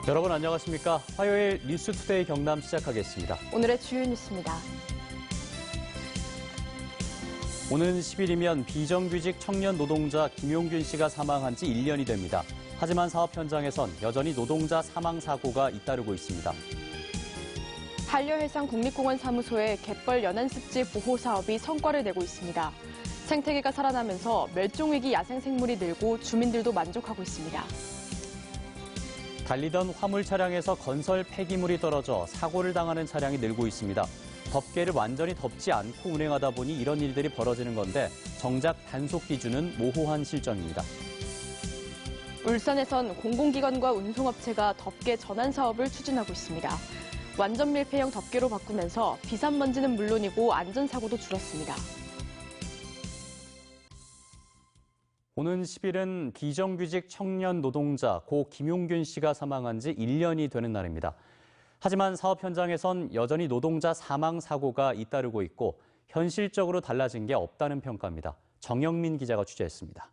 여러분 안녕하십니까? 화요일 뉴스투데이 경남 시작하겠습니다. 오늘의 주요 뉴스입니다. 오는 10일이면 비정규직 청년 노동자 김용균 씨가 사망한 지 1년이 됩니다. 하지만 사업 현장에선 여전히 노동자 사망 사고가 잇따르고 있습니다. 한려해상 국립공원 사무소의 갯벌 연안습지 보호 사업이 성과를 내고 있습니다. 생태계가 살아나면서 멸종위기 야생생물이 늘고 주민들도 만족하고 있습니다. 달리던 화물 차량에서 건설 폐기물이 떨어져 사고를 당하는 차량이 늘고 있습니다. 덮개를 완전히 덮지 않고 운행하다 보니 이런 일들이 벌어지는 건데 정작 단속 기준은 모호한 실정입니다. 울산에선 공공기관과 운송업체가 덮개 전환 사업을 추진하고 있습니다. 완전 밀폐형 덮개로 바꾸면서 비산먼지는 물론이고 안전사고도 줄었습니다. 오는 10일은 비정규직 청년 노동자 고 김용균 씨가 사망한 지 1년이 되는 날입니다. 하지만 사업 현장에선 여전히 노동자 사망 사고가 잇따르고 있고 현실적으로 달라진 게 없다는 평가입니다. 정영민 기자가 취재했습니다.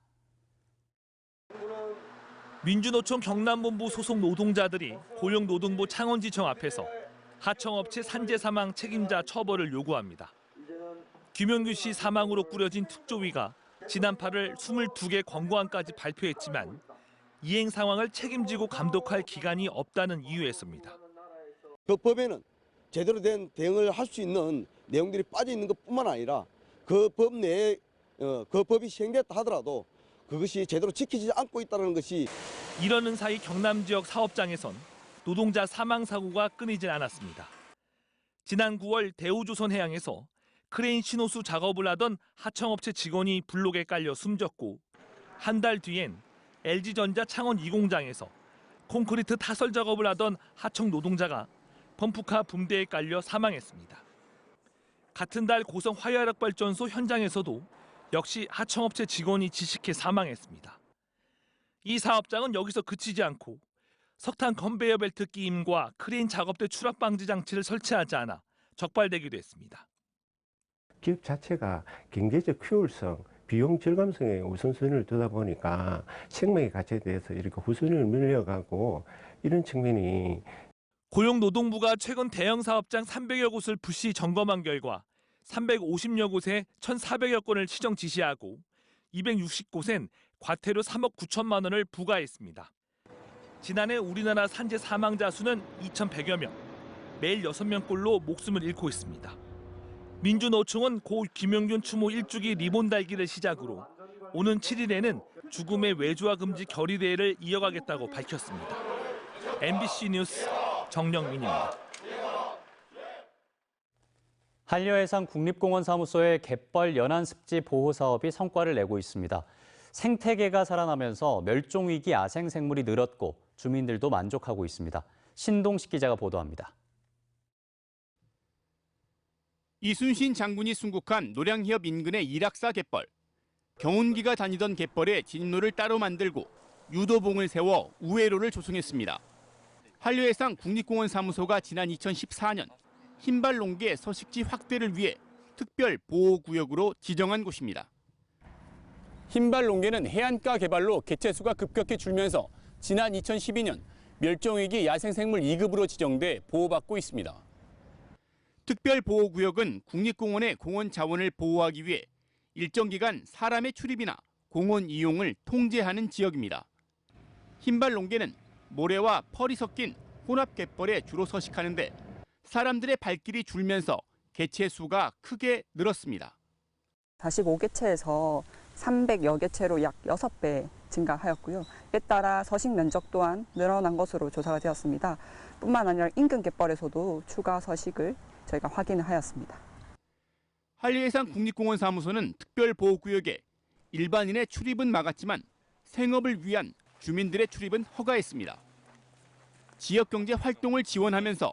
민주노총 경남본부 소속 노동자들이 고용노동부 창원지청 앞에서 하청업체 산재 사망 책임자 처벌을 요구합니다. 김용균 씨 사망으로 꾸려진 특조위가 지난 8월 22개 권고안까지 발표했지만 이행 상황을 책임지고 감독할 기관이 없다는 이유였습니다. 그 법에는 제대로 된 대응을 할 수 있는 내용들이 빠져 있는 것뿐만 아니라 그 법 내에 그 법이 시행됐다 하더라도 그것이 제대로 지키지 않고 있다는 것이 이러는 사이 경남 지역 사업장에선 노동자 사망 사고가 끊이질 않았습니다. 지난 9월 대우조선해양에서 크레인 신호수 작업을 하던 하청업체 직원이 블록에 깔려 숨졌고 한 달 뒤엔 LG전자 창원 2공장에서 콘크리트 타설 작업을 하던 하청 노동자가 펌프카 붐대에 깔려 사망했습니다. 같은 달 고성 화열약발전소 현장에서도 역시 하청업체 직원이 지식해 사망했습니다. 이 사업장은 여기서 그치지 않고 석탄 컨베이어 벨트 끼임과 크레인 작업대 추락 방지 장치를 설치하지 않아 적발되기도 했습니다. 기업 자체가 경제적 효율성, 비용 절감성에 우선순위를 두다 보니까 생명의 가치에 대해서 이렇게 후순위를 밀려가고 이런 측면이 고용노동부가 최근 대형 사업장 300여 곳을 불시 점검한 결과 350여 곳에 1,400여 건을 시정 지시하고 260곳엔 과태료 3억 9천만 원을 부과했습니다. 지난해 우리나라 산재 사망자 수는 2,100여 명, 매일 6명꼴로 목숨을 잃고 있습니다. 민주노총은 고 김용균 추모 1주기 리본 달기를 시작으로 오는 7일에는 죽음의 외주화 금지 결의대회를 이어가겠다고 밝혔습니다. MBC 뉴스 정영민입니다. 한려해상 국립공원 사무소의 갯벌 연안습지 보호 사업이 성과를 내고 있습니다. 생태계가 살아나면서 멸종위기 야생생물이 늘었고 주민들도 만족하고 있습니다. 신동식 기자가 보도합니다. 이순신 장군이 순국한 노량해협 인근의 이락사 갯벌. 경운기가 다니던 갯벌에 진로를 따로 만들고 유도봉을 세워 우회로를 조성했습니다. 한려해상 국립공원 사무소가 지난 2014년 흰발롱개 서식지 확대를 위해 특별 보호구역으로 지정한 곳입니다. 흰발롱개는 해안가 개발로 개체수가 급격히 줄면서 지난 2012년 멸종위기 야생생물 2급으로 지정돼 보호받고 있습니다. 특별보호구역은 국립공원의 공원 자원을 보호하기 위해 일정 기간 사람의 출입이나 공원 이용을 통제하는 지역입니다. 흰발롱개는 모래와 펄이 섞인 혼합갯벌에 주로 서식하는데 사람들의 발길이 줄면서 개체 수가 크게 늘었습니다. 45개체에서 300여 개체로 약 6배 증가하였고요. 이에 따라 서식 면적 또한 늘어난 것으로 조사가 되었습니다. 뿐만 아니라 인근 갯벌에서도 추가 서식을 저희가 확인을 하였습니다. 한려해상 국립공원 사무소는 특별보호구역에 일반인의 출입은 막았지만 생업을 위한 주민들의 출입은 허가했습니다. 지역경제 활동을 지원하면서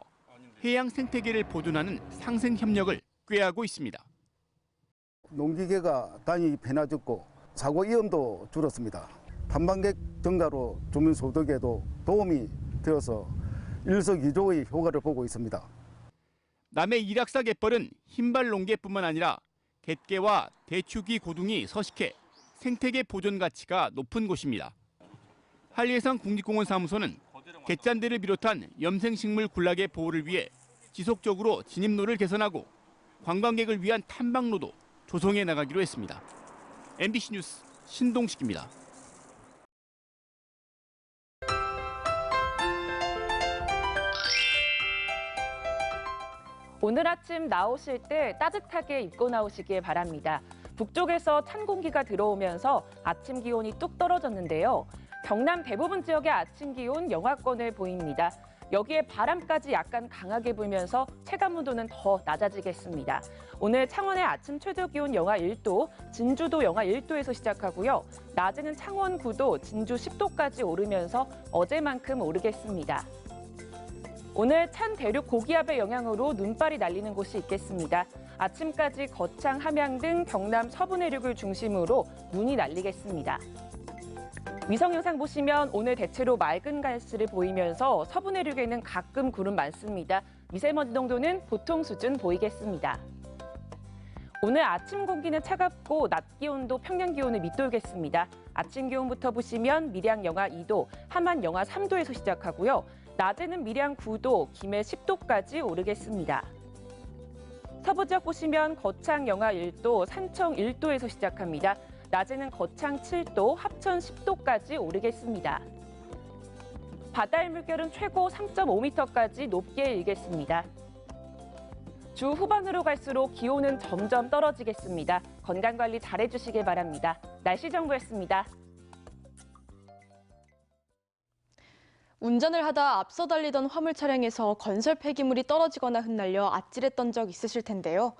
해양 생태계를 보존하는 상생협력을 꾀하고 있습니다. 농기계가 다니기 편해졌고 사고 위험도 줄었습니다. 탐방객 증가로 주민 소득에도 도움이 되어서 일석이조의 효과를 보고 있습니다. 남해 이락사 갯벌은 흰발롱개뿐만 아니라 갯개와 대추기 고둥이 서식해 생태계 보존 가치가 높은 곳입니다. 한려해상 국립공원 사무소는 갯잔대를 비롯한 염생식물 군락의 보호를 위해 지속적으로 진입로를 개선하고 관광객을 위한 탐방로도 조성해 나가기로 했습니다. MBC 뉴스 신동식입니다. 오늘 아침 나오실 때 따뜻하게 입고 나오시길 바랍니다. 북쪽에서 찬 공기가 들어오면서 아침 기온이 뚝 떨어졌는데요. 경남 대부분 지역의 아침 기온 영하권을 보입니다. 여기에 바람까지 약간 강하게 불면서 체감 온도는 더 낮아지겠습니다. 오늘 창원의 아침 최저 기온 영하 1도, 진주도 영하 1도에서 시작하고요. 낮에는 창원 9도, 진주 10도까지 오르면서 어제만큼 오르겠습니다. 오늘 찬 대륙 고기압의 영향으로 눈발이 날리는 곳이 있겠습니다. 아침까지 거창, 함양 등 경남 서부 내륙을 중심으로 눈이 날리겠습니다. 위성 영상 보시면 오늘 대체로 맑은 갈수를 보이면서 서부 내륙에는 가끔 구름 많습니다. 미세먼지 농도는 보통 수준 보이겠습니다. 오늘 아침 공기는 차갑고 낮 기온도 평년 기온을 밑돌겠습니다. 아침 기온부터 보시면 밀양 영하 2도, 함안 영하 3도에서 시작하고요. 낮에는 밀양 9도, 김해 10도까지 오르겠습니다. 서부 지역 보시면 거창 영하 1도, 산청 1도에서 시작합니다. 낮에는 거창 7도, 합천 10도까지 오르겠습니다. 바다의 물결은 최고 3.5m까지 높게 일겠습니다. 주 후반으로 갈수록 기온은 점점 떨어지겠습니다. 건강관리 잘해주시길 바랍니다. 날씨 정보였습니다. 운전을 하다 앞서 달리던 화물 차량에서 건설 폐기물이 떨어지거나 흩날려 아찔했던 적 있으실 텐데요.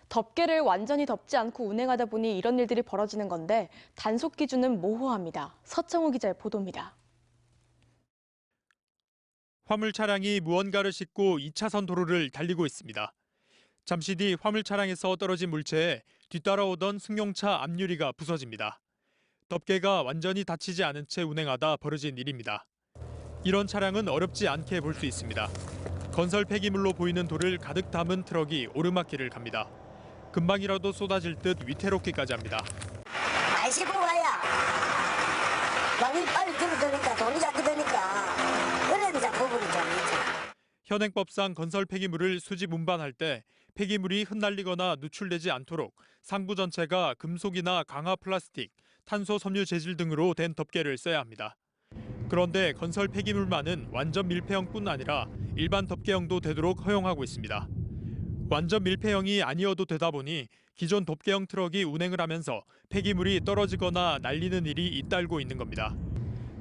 덮개를 완전히 덮지 않고 운행하다 보니 이런 일들이 벌어지는 건데 단속 기준은 모호합니다. 서창호 기자의 보도입니다. 화물 차량이 무언가를 싣고 2차선 도로를 달리고 있습니다. 잠시 뒤 화물 차량에서 떨어진 물체에 뒤따라오던 승용차 앞유리가 부서집니다. 덮개가 완전히 닫히지 않은 채 운행하다 벌어진 일입니다. 이런 차량은 어렵지 않게 볼 수 있습니다. 건설 폐기물로 보이는 돌을 가득 담은 트럭이 오르막길을 갑니다. 금방이라도 쏟아질 듯 위태롭기까지 합니다. 많이 싣고 가야 많이 빨리 들어드니까 돈이 자꾸 드니까 그래야 부분이 좀 있죠. 현행법상 건설 폐기물을 수집 운반할 때 폐기물이 흩날리거나 누출되지 않도록 상부 전체가 금속이나 강화 플라스틱, 탄소 섬유 재질 등으로 된 덮개를 써야 합니다. 그런데 건설 폐기물만은 완전 밀폐형뿐 아니라 일반 덮개형도 되도록 허용하고 있습니다. 완전 밀폐형이 아니어도 되다 보니 기존 덮개형 트럭이 운행을 하면서 폐기물이 떨어지거나 날리는 일이 잇따르고 있는 겁니다.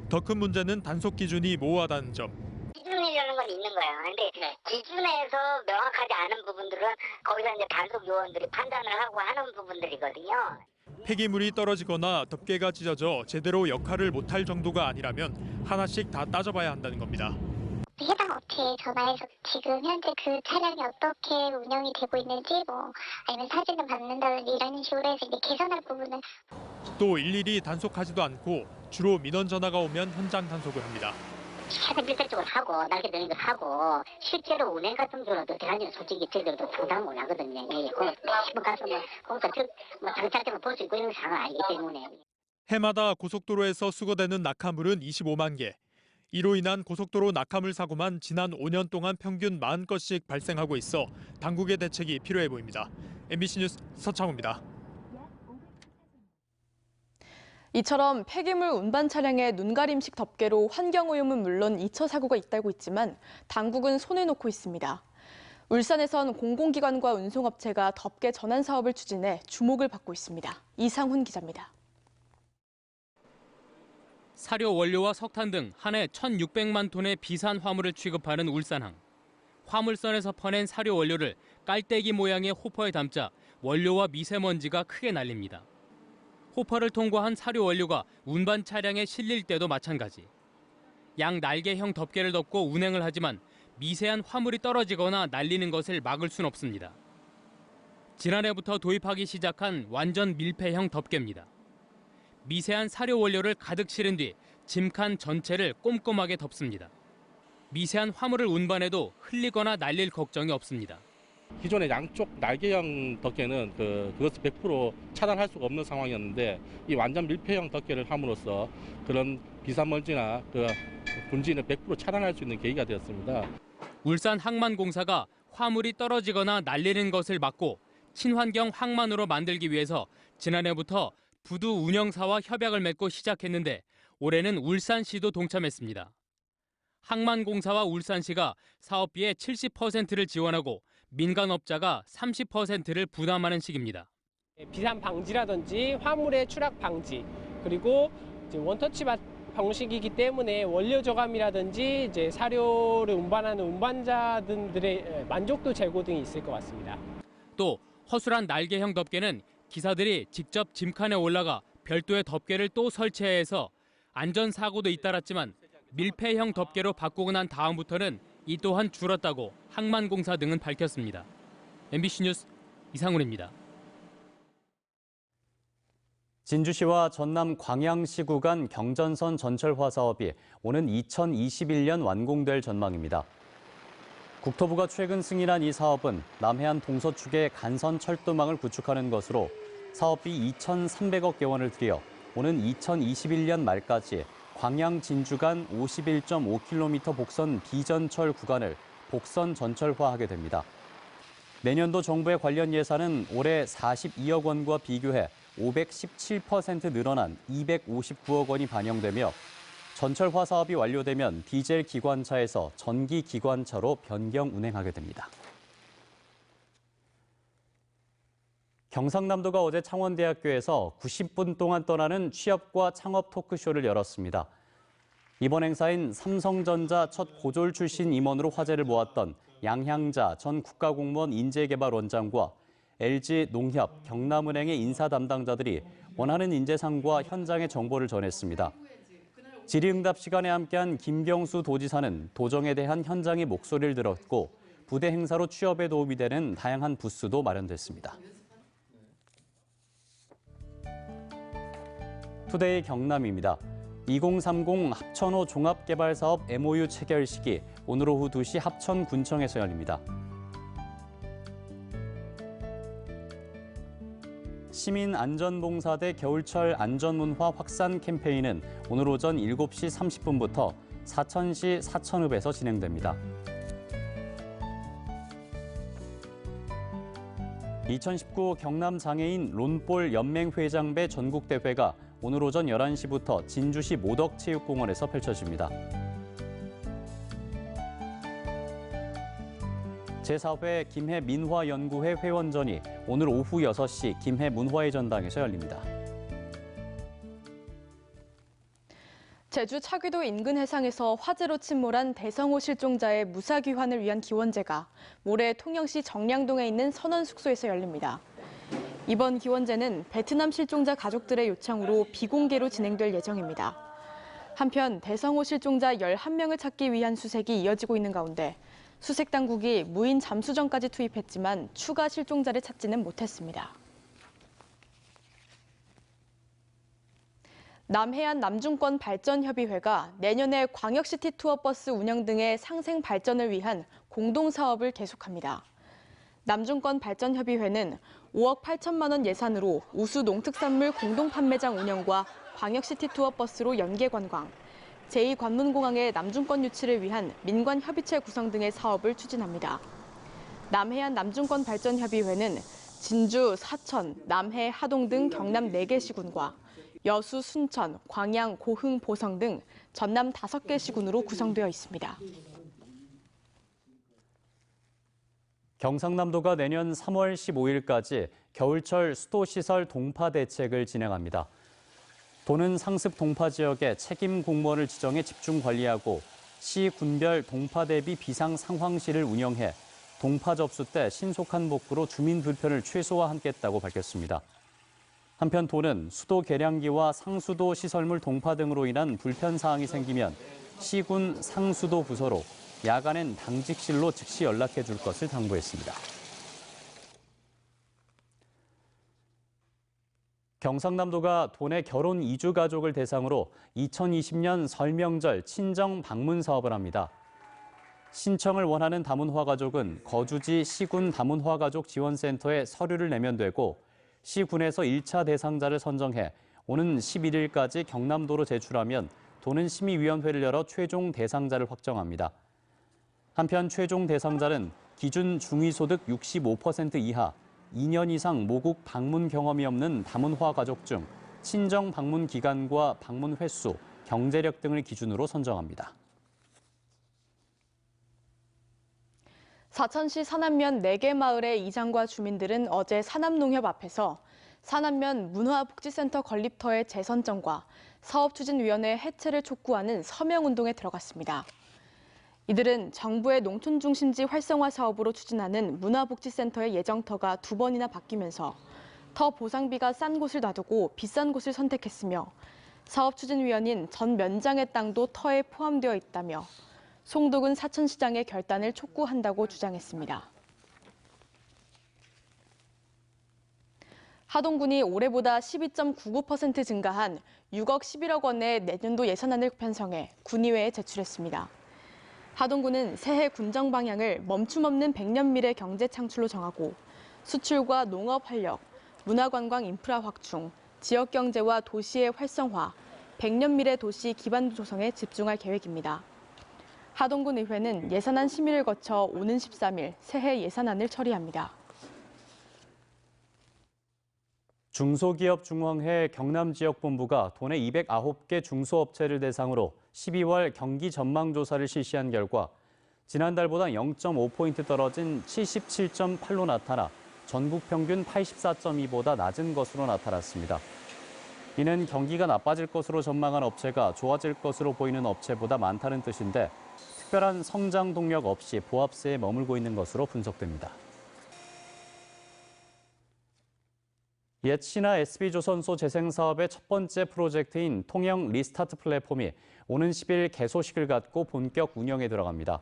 더 큰 문제는 단속 기준이 모호하다는 점. 기준이라는 건 있는 거예요. 근데 기준에서 명확하지 않은 부분들은 거기서 이제 단속 요원들이 판단을 하고 하는 부분들이거든요. 폐기물이 떨어지거나 덮개가 찢어져 제대로 역할을 못할 정도가 아니라면 하나씩 다 따져봐야 한다는 겁니다. 해당 업체에 전화해서 지금 현재 그 차량이 어떻게 운영이 되고 있는지 아니면 사진을 받는다든지 이런 식으로 해서 이제 개선할 부분은 또 일일이 단속하지도 않고 주로 민원 전화가 오면 현장 단속을 합니다. 차량 빌대적으로 하고 날개 되는 거 하고 실제로 운행 같은 경우도 대한민국 솔직히 저희들도 상담 못 하거든요. 한번 가서 당찰 때만 볼 수 있고 이런 상황 아니기 때문에. 해마다 고속도로에서 수거되는 낙하물은 25만 개. 이로 인한 고속도로 낙하물 사고만 지난 5년 동안 평균 40건씩 발생하고 있어 당국의 대책이 필요해 보입니다. MBC 뉴스 서창호입니다. 이처럼 폐기물 운반 차량의 눈가림식 덮개로 환경오염은 물론 2차 사고가 잇따르고 있지만 당국은 손을 놓고 있습니다. 울산에선 공공기관과 운송업체가 덮개 전환 사업을 추진해 주목을 받고 있습니다. 이상훈 기자입니다. 사료 원료와 석탄 등 한 해 1,600만 톤의 비산 화물을 취급하는 울산항. 화물선에서 퍼낸 사료 원료를 깔때기 모양의 호퍼에 담자 원료와 미세먼지가 크게 날립니다. 호퍼를 통과한 사료 원료가 운반 차량에 실릴 때도 마찬가지. 양 날개형 덮개를 덮고 운행을 하지만 미세한 화물이 떨어지거나 날리는 것을 막을 순 없습니다. 지난해부터 도입하기 시작한 완전 밀폐형 덮개입니다. 미세한 사료 원료를 가득 실은 뒤 짐칸 전체를 꼼꼼하게 덮습니다. 미세한 화물을 운반해도 흘리거나 날릴 걱정이 없습니다. 기존의 양쪽 날개형 덮개는 그것을 100% 차단할 수가 없는 상황이었는데 이 완전 밀폐형 덮개를 함으로써 그런 비산먼지나 분지는 100% 차단할 수 있는 계기가 되었습니다. 울산 항만공사가 화물이 떨어지거나 날리는 것을 막고 친환경 항만으로 만들기 위해서 지난해부터 부두 운영사와 협약을 맺고 시작했는데 올해는 울산시도 동참했습니다. 항만공사와 울산시가 사업비의 70%를 지원하고 민간업자가 30%를 부담하는 식입니다. 비산 방지라든지 화물의 추락 방지, 그리고 이제 원터치 방식이기 때문에 원료 저감이라든지 이제 사료를 운반하는 운반자들의 만족도 제고 등이 있을 것 같습니다. 또 허술한 날개형 덮개는 기사들이 직접 짐칸에 올라가 별도의 덮개를 또 설치해서 안전사고도 잇따랐지만 밀폐형 덮개로 바꾸고 난 다음부터는 이 또한 줄었다고 항만공사 등은 밝혔습니다. MBC 뉴스 이상훈입니다. 진주시와 전남 광양시 구간 경전선 전철화 사업이 오는 2021년 완공될 전망입니다. 국토부가 최근 승인한 이 사업은 남해안 동서축에 간선 철도망을 구축하는 것으로 사업비 2,300억 개원을 들여 오는 2021년 말까지 광양 진주 간 51.5km 복선 비전철 구간을 복선 전철화하게 됩니다. 내년도 정부의 관련 예산은 올해 42억 원과 비교해 517% 늘어난 259억 원이 반영되며 전철화 사업이 완료되면 디젤 기관차에서 전기 기관차로 변경 운행하게 됩니다. 경상남도가 어제 창원대학교에서 90분 동안 떠나는 취업과 창업 토크쇼를 열었습니다. 이번 행사인 삼성전자 첫 고졸 출신 임원으로 화제를 모았던 양향자 전 국가공무원 인재개발원장과 LG 농협, 경남은행의 인사 담당자들이 원하는 인재상과 현장의 정보를 전했습니다. 질의응답 시간에 함께한 김경수 도지사는 도정에 대한 현장의 목소리를 들었고 부대 행사로 취업에 도움이 되는 다양한 부스도 마련됐습니다. 투데이 경남입니다. 2030 합천호 종합개발사업 MOU 체결식이 오늘 오후 2시 합천군청에서 열립니다. 시민안전봉사대 겨울철 안전문화 확산 캠페인은 오늘 오전 7시 30분부터 사천시 사천읍에서 진행됩니다. 2019 경남장애인 론볼 연맹회장배 전국대회가 오늘 오전 11시부터 진주시 모덕체육공원에서 펼쳐집니다. 제4회 김해 민화연구회 회원전이 오늘 오후 6시 김해 문화의 전당에서 열립니다. 제주 차귀도 인근 해상에서 화재로 침몰한 대성호 실종자의 무사귀환을 위한 기원제가 모레 통영시 정량동에 있는 선원숙소에서 열립니다. 이번 기원제는 베트남 실종자 가족들의 요청으로 비공개로 진행될 예정입니다. 한편 대성호 실종자 11명을 찾기 위한 수색이 이어지고 있는 가운데 수색 당국이 무인 잠수정까지 투입했지만 추가 실종자를 찾지는 못했습니다. 남해안 남중권 발전협의회가 내년에 광역시티 투어버스 운영 등의 상생 발전을 위한 공동사업을 계속합니다. 남중권 발전협의회는 5억 8천만 원 예산으로 우수 농특산물 공동판매장 운영과 광역시티 투어버스로 연계관광, 제2관문공항의 남중권 유치를 위한 민관협의체 구성 등의 사업을 추진합니다. 남해안 남중권 발전협의회는 진주, 사천, 남해, 하동 등 경남 4개 시군과 여수, 순천, 광양, 고흥, 보성 등 전남 5개 시군으로 구성되어 있습니다. 경상남도가 내년 3월 15일까지 겨울철 수도시설 동파 대책을 진행합니다. 도는 상습 동파 지역에 책임 공무원을 지정해 집중 관리하고 시 군별 동파 대비 비상 상황실을 운영해 동파 접수 때 신속한 복구로 주민 불편을 최소화하겠다고 밝혔습니다. 한편 도는 수도 계량기와 상수도 시설물 동파 등으로 인한 불편 사항이 생기면 시군 상수도 부서로 야간엔 당직실로 즉시 연락해 줄 것을 당부했습니다. 경상남도가 도내 결혼 이주 가족을 대상으로 2020년 설 명절 친정 방문 사업을 합니다. 신청을 원하는 다문화 가족은 거주지 시군 다문화 가족 지원센터에 서류를 내면 되고 시군에서 1차 대상자를 선정해 오는 11일까지 경남도로 제출하면 도는 심의위원회를 열어 최종 대상자를 확정합니다. 한편 최종 대상자는 기준 중위소득 65% 이하, 2년 이상 모국 방문 경험이 없는 다문화 가족 중 친정 방문 기간과 방문 횟수, 경제력 등을 기준으로 선정합니다. 사천시 산안면 4개 마을의 이장과 주민들은 어제 산암농협 앞에서 산안면 문화복지센터 건립터의 재선정과 사업추진위원회 해체를 촉구하는 서명운동에 들어갔습니다. 이들은 정부의 농촌중심지 활성화 사업으로 추진하는 문화복지센터의 예정터가 2번이나 바뀌면서 터 보상비가 싼 곳을 놔두고 비싼 곳을 선택했으며 사업추진위원인 전 면장의 땅도 터에 포함되어 있다며 송도근 사천시장의 결단을 촉구한다고 주장했습니다. 하동군이 올해보다 12.99% 증가한 6억 11억 원의 내년도 예산안을 편성해 군의회에 제출했습니다. 하동군은 새해 군정 방향을 멈춤 없는 100년 미래 경제 창출로 정하고 수출과 농업 활력, 문화관광 인프라 확충, 지역 경제와 도시의 활성화, 100년 미래 도시 기반도 조성에 집중할 계획입니다. 하동군 의회는 예산안 심의를 거쳐 오는 13일 새해 예산안을 처리합니다. 중소기업중앙회 경남지역본부가 도내 209개 중소업체를 대상으로 12월 경기 전망조사를 실시한 결과 지난달보다 0.5포인트 떨어진 77.8로 나타나 전국 평균 84.2보다 낮은 것으로 나타났습니다. 이는 경기가 나빠질 것으로 전망한 업체가 좋아질 것으로 보이는 업체보다 많다는 뜻인데 특별한 성장 동력 없이 보합세에 머물고 있는 것으로 분석됩니다. 옛 신화 SB조선소 재생사업의 첫 번째 프로젝트인 통영 리스타트 플랫폼이 오는 10일 개소식을 갖고 본격 운영에 들어갑니다.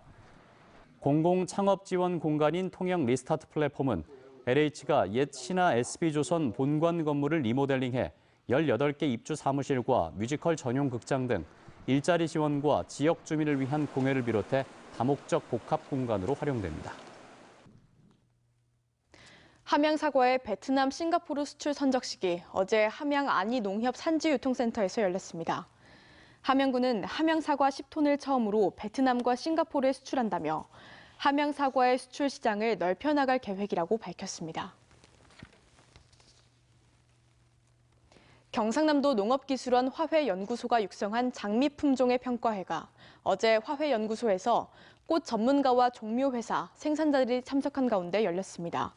공공창업 지원 공간인 통영 리스타트 플랫폼은 LH가 옛 신화 SB조선 본관 건물을 리모델링해 18개 입주 사무실과 뮤지컬 전용 극장 등 일자리 지원과 지역 주민을 위한 공연을 비롯해 다목적 복합 공간으로 활용됩니다. 함양 사과의 베트남, 싱가포르 수출 선적식이 어제 함양 안이농협 산지유통센터에서 열렸습니다. 함양군은 함양 사과 10톤을 처음으로 베트남과 싱가포르에 수출한다며 함양 사과의 수출 시장을 넓혀 나갈 계획이라고 밝혔습니다. 경상남도 농업기술원 화훼연구소가 육성한 장미 품종의 평가회가 어제 화훼연구소에서 꽃 전문가와 종묘회사, 생산자들이 참석한 가운데 열렸습니다.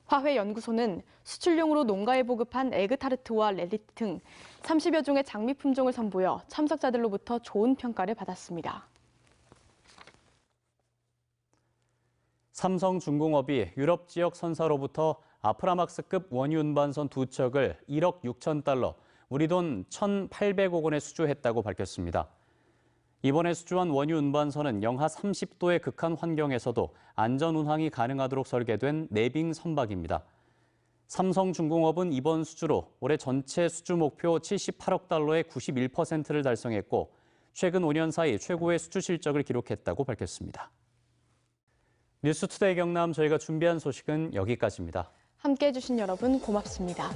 화훼연구소는 수출용으로 농가에 보급한 에그타르트와 렐리트 등 30여 종의 장미 품종을 선보여 참석자들로부터 좋은 평가를 받았습니다. 삼성중공업이 유럽 지역 선사로부터 아프라막스급 원유 운반선 2척을 1억 6천 달러, 우리 돈 1,800억 원에 수주했다고 밝혔습니다. 이번에 수주한 원유 운반선은 영하 30도의 극한 환경에서도 안전 운항이 가능하도록 설계된 내빙 선박입니다. 삼성중공업은 이번 수주로 올해 전체 수주 목표 78억 달러의 91%를 달성했고 최근 5년 사이 최고의 수주 실적을 기록했다고 밝혔습니다. 뉴스투데이 경남 저희가 준비한 소식은 여기까지입니다. 함께해 주신 여러분 고맙습니다.